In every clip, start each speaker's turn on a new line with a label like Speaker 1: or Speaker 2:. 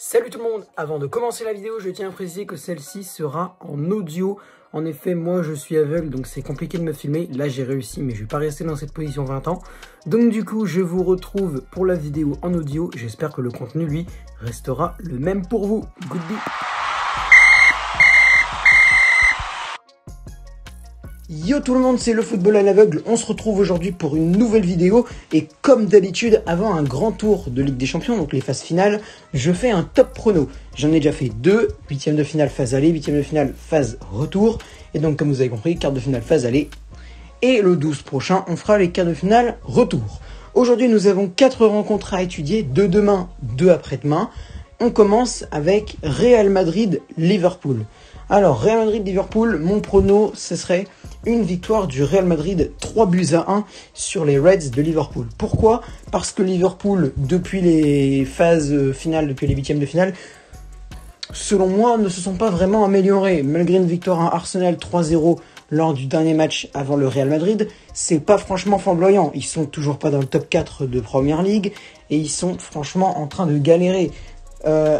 Speaker 1: Salut tout le monde, avant de commencer la vidéo, je tiens à préciser que celle-ci sera en audio. En effet, moi je suis aveugle, donc c'est compliqué de me filmer. Là j'ai réussi, mais je vais pas rester dans cette position 20 ans. Donc du coup, je vous retrouve pour la vidéo en audio. J'espère que le contenu, lui, restera le même pour vous. Goodbye. Yo tout le monde, c'est le football à l'aveugle. On se retrouve aujourd'hui pour une nouvelle vidéo. Et comme d'habitude, avant un grand tour de Ligue des Champions, donc les phases finales, je fais un top prono. J'en ai déjà fait deux, 8e de finale phase aller, 8e de finale phase retour. Et donc comme vous avez compris, quart de finale phase aller. Et le 12 prochain, on fera les quarts de finale retour. Aujourd'hui, nous avons 4 rencontres à étudier, 2 demain, 2 après-demain. On commence avec Real Madrid-Liverpool. Alors, Real Madrid-Liverpool, mon prono, ce serait une victoire du Real Madrid 3-1 sur les Reds de Liverpool. Pourquoi ? Parce que Liverpool, depuis les phases finales, depuis les 8e de finale, selon moi, ne se sont pas vraiment améliorés. Malgré une victoire à Arsenal 3-0 lors du dernier match avant le Real Madrid, c'est pas franchement flamboyant. Ils sont toujours pas dans le top 4 de Premier League et ils sont franchement en train de galérer.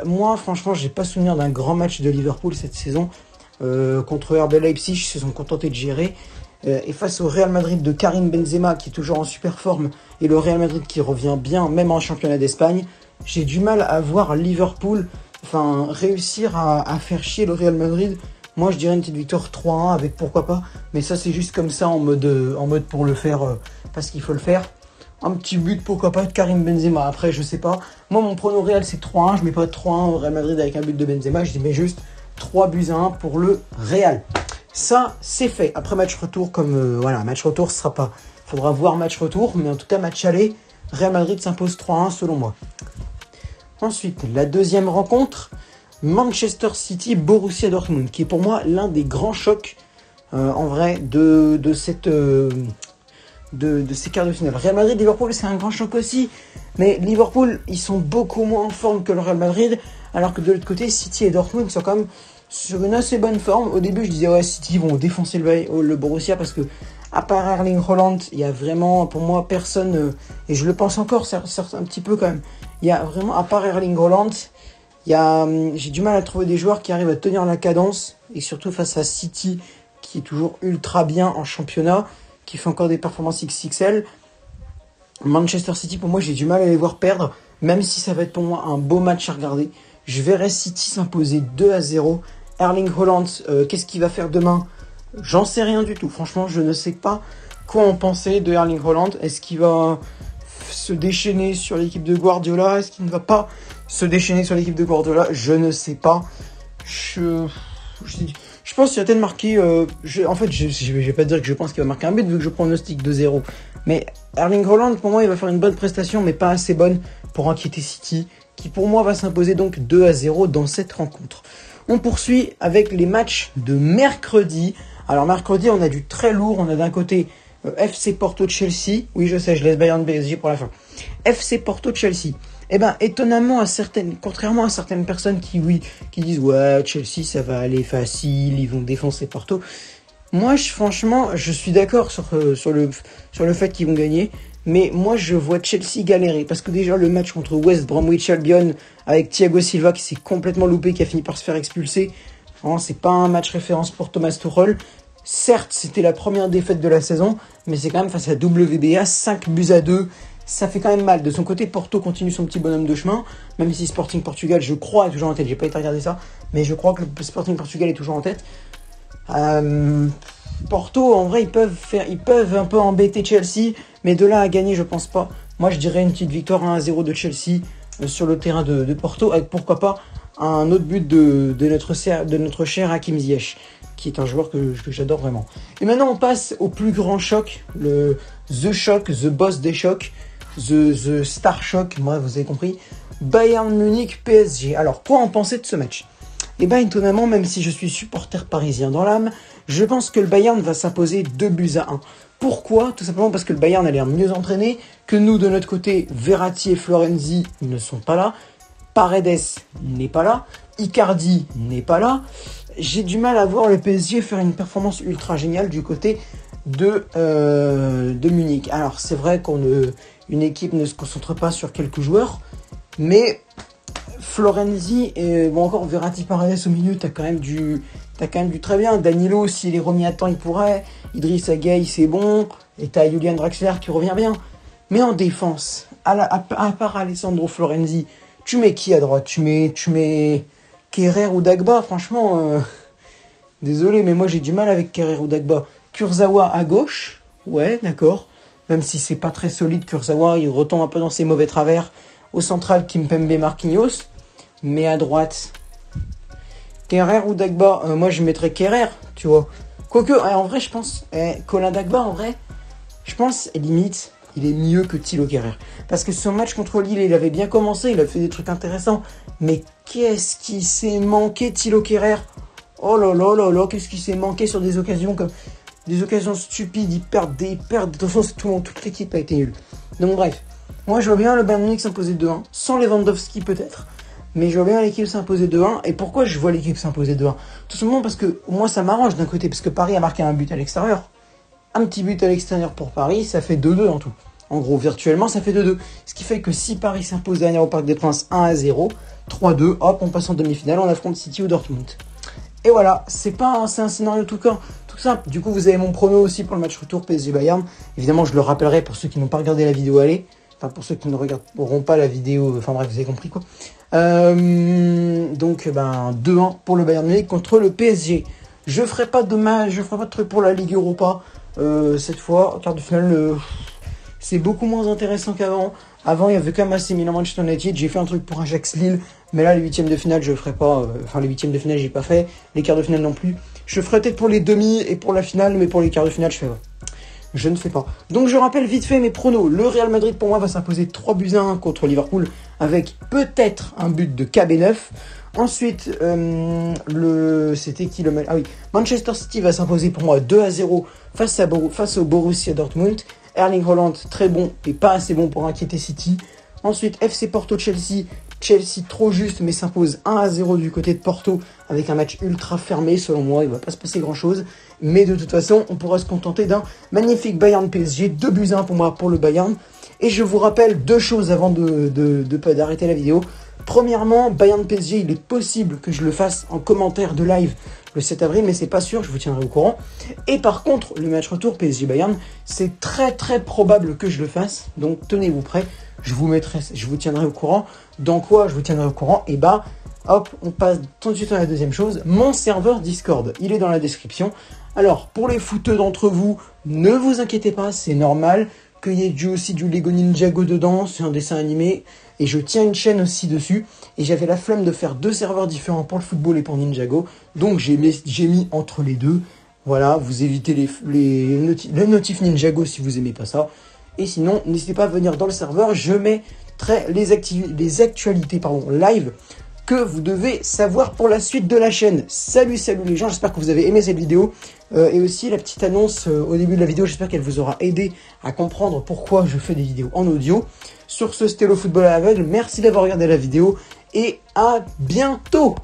Speaker 1: Moi, franchement, j'ai pas souvenir d'un grand match de Liverpool cette saison. Contre RB Leipzig, ils se sont contentés de gérer. Et face au Real Madrid de Karim Benzema, qui est toujours en super forme, et le Real Madrid qui revient bien, même en championnat d'Espagne, j'ai du mal à voir Liverpool réussir à faire chier le Real Madrid. Moi, je dirais une petite victoire 3-1 avec pourquoi pas. Mais ça, c'est juste comme ça en mode pour le faire parce qu'il faut le faire. Un petit but, pourquoi pas, de Karim Benzema. Après, je sais pas. Moi, mon prono réel, c'est 3-1. Je mets pas 3-1 au Real Madrid avec un but de Benzema. Je mets juste 3-1 pour le Real. Ça, c'est fait. Après, match retour, match retour, ce sera pas. Faudra voir match retour. Mais en tout cas, match aller, Real Madrid s'impose 3-1 selon moi. Ensuite, la deuxième rencontre, Manchester City-Borussia Dortmund, qui est pour moi l'un des grands chocs, en vrai, de ces quarts de finale. Real Madrid-Liverpool, c'est un grand choc aussi. Mais Liverpool, ils sont beaucoup moins en forme que le Real Madrid. Alors que de l'autre côté, City et Dortmund sont quand même sur une assez bonne forme. Au début, je disais, ouais, City vont défoncer le Borussia parce que, à part Erling Haaland, il y a vraiment, pour moi, personne, et je le pense encore, un petit peu quand même. Il y a vraiment, à part Erling Haaland, j'ai du mal à trouver des joueurs qui arrivent à tenir la cadence, et surtout face à City, qui est toujours ultra bien en championnat, qui fait encore des performances XXL. Manchester City, pour moi, j'ai du mal à les voir perdre, même si ça va être pour moi un beau match à regarder. Je verrai City s'imposer 2-0. Erling Haaland, qu'est-ce qu'il va faire demain ? J'en sais rien du tout. Franchement, je ne sais pas quoi en penser de Erling Haaland. Est-ce qu'il va se déchaîner sur l'équipe de Guardiola ? Est-ce qu'il ne va pas se déchaîner sur l'équipe de Guardiola ? Je ne sais pas. Je pense qu'il va peut-être marquer... je vais pas dire que je pense qu'il va marquer un but vu que je pronostique 2-0. Mais Erling Haaland, pour moi, il va faire une bonne prestation, mais pas assez bonne pour inquiéter City, qui pour moi va s'imposer donc 2-0 dans cette rencontre. On poursuit avec les matchs de mercredi. Alors mercredi, on a du très lourd. On a d'un côté FC Porto-Chelsea. Oui, je sais, je laisse Bayern PSG pour la fin. FC Porto-Chelsea. Eh ben, étonnamment, contrairement à certaines personnes qui disent « Ouais, Chelsea, ça va aller facile, ils vont défoncer Porto ». Moi, franchement, je suis d'accord sur le fait qu'ils vont gagner. Mais moi, je vois Chelsea galérer. Parce que déjà, le match contre West Bromwich Albion avec Thiago Silva qui s'est complètement loupé, qui a fini par se faire expulser. C'est pas un match référence pour Thomas Tuchel. Certes, c'était la première défaite de la saison. Mais c'est quand même face à WBA, 5-2. Ça fait quand même mal. De son côté, Porto continue son petit bonhomme de chemin. Même si Sporting Portugal, je crois, est toujours en tête. J'ai pas été regarder ça. Mais je crois que le Sporting Portugal est toujours en tête. Porto, en vrai, ils peuvent un peu embêter Chelsea, mais de là à gagner, je pense pas. Moi, je dirais une petite victoire 1-0 de Chelsea sur le terrain de Porto, avec pourquoi pas un autre but de notre cher Hakim Ziyech, qui est un joueur que j'adore vraiment. Et maintenant, on passe au plus grand choc, The Shock, The Boss des chocs, The Star Shock, moi, vous avez compris, Bayern Munich PSG. Alors, quoi en penser de ce match ? Et bien, étonnamment, même si je suis supporter parisien dans l'âme, je pense que le Bayern va s'imposer 2-1. Pourquoi ? Tout simplement parce que le Bayern a l'air mieux entraîné, que nous, de notre côté, Verratti et Florenzi ne sont pas là, Paredes n'est pas là, Icardi n'est pas là. J'ai du mal à voir le PSG faire une performance ultra géniale du côté de Munich. Alors, c'est vrai qu'une équipe ne se concentre pas sur quelques joueurs, mais Florenzi et bon encore Verratti Paredes au milieu, t'as quand même du très bien. Danilo, s'il est remis à temps, il pourrait. Idrissa Gueye, c'est bon. Et t'as Julian Draxler qui revient bien. Mais en défense, à part Alessandro Florenzi, tu mets qui à droite? Tu mets Kerrer ou Dagba, franchement, désolé, mais moi j'ai du mal avec Kerrer ou Dagba. Kurzawa à gauche, ouais, d'accord. Même si c'est pas très solide, Kurzawa, il retombe un peu dans ses mauvais travers. Au central, Kimpembe Marquinhos. Mais à droite, Kerrer ou Dagba, moi je mettrais Kerrer, tu vois. Quoique, en vrai, je pense, Colin Dagba, en vrai, je pense, limite, il est mieux que Thilo Kerrer. Parce que son match contre Lille, il avait bien commencé, il a fait des trucs intéressants. Mais qu'est-ce qui s'est manqué, Thilo Kerrer? Oh là là là là, qu'est-ce qui s'est manqué sur des occasions comme... Des occasions stupides, ils perdent. De toute façon, toute l'équipe a été nulle. Donc bref, moi je vois bien le Bayern Munich s'imposer 2-1, sans Lewandowski peut-être. Mais je vois bien l'équipe s'imposer 2-1. Et pourquoi je vois l'équipe s'imposer 2-1? Tout simplement parce que moi ça m'arrange d'un côté, parce que Paris a marqué un but à l'extérieur. Un petit but à l'extérieur pour Paris, ça fait 2-2 en tout. En gros, virtuellement, ça fait 2-2. Ce qui fait que si Paris s'impose dernier au Parc des Princes 1-0, 3-2, hop, on passe en demi-finale, on affronte City ou Dortmund. Et voilà, c'est un scénario tout simple. Du coup, vous avez mon prono aussi pour le match retour PSG-Bayern. Évidemment, je le rappellerai pour ceux qui n'ont pas regardé la vidéo aller. Enfin, pour ceux qui ne regarderont pas la vidéo. Enfin bref, vous avez compris quoi. Donc, 2-1 pour le Bayern Munich contre le PSG. Je ferai pas de truc pour la Ligue Europa. Cette fois, quart de finale, c'est beaucoup moins intéressant qu'avant. Avant, il y avait quand même AC Milan Manchester United. J'ai fait un truc pour Ajax Lille. Mais là, les huitièmes de finale, je ferai pas. Les huitièmes de finale, j'ai pas fait. Les quarts de finale non plus. Je ferai peut-être pour les demi et pour la finale, mais pour les quarts de finale, je ne fais pas. Donc je rappelle vite fait mes pronos. Le Real Madrid pour moi va s'imposer 3-1 contre Liverpool avec peut-être un but de KB9. Ensuite, c'était qui le match? Ah oui, Manchester City va s'imposer pour moi 2-0 face au Borussia Dortmund. Erling Haaland très bon et pas assez bon pour inquiéter City. Ensuite, FC Porto Chelsea. Chelsea trop juste mais s'impose 1-0 du côté de Porto avec un match ultra fermé selon moi, il va pas se passer grand chose, mais de toute façon on pourra se contenter d'un magnifique Bayern PSG, 2-1 pour moi pour le Bayern. Et je vous rappelle deux choses avant d'arrêter la vidéo. Premièrement, Bayern PSG, il est possible que je le fasse en commentaire de live le 7 avril, mais c'est pas sûr, je vous tiendrai au courant. Et par contre, le match retour PSG-Bayern, c'est très très probable que je le fasse, donc tenez-vous prêts. Je vous tiendrai au courant. Dans quoi je vous tiendrai au courant? Et hop, on passe tout de suite à la deuxième chose. Mon serveur Discord, il est dans la description. Alors, pour les footeux d'entre vous, ne vous inquiétez pas, c'est normal qu'il y ait aussi du Lego Ninjago dedans. C'est un dessin animé. Et je tiens une chaîne aussi dessus. Et j'avais la flemme de faire deux serveurs différents pour le football et pour Ninjago. Donc, j'ai mis entre les deux. Voilà, vous évitez les notifs Ninjago si vous aimez pas ça. Et sinon, n'hésitez pas à venir dans le serveur, je mettrai les actualités live que vous devez savoir pour la suite de la chaîne. Salut les gens, j'espère que vous avez aimé cette vidéo. Et aussi la petite annonce au début de la vidéo, j'espère qu'elle vous aura aidé à comprendre pourquoi je fais des vidéos en audio. Sur ce, c'était le football à l'aveugle, merci d'avoir regardé la vidéo et à bientôt.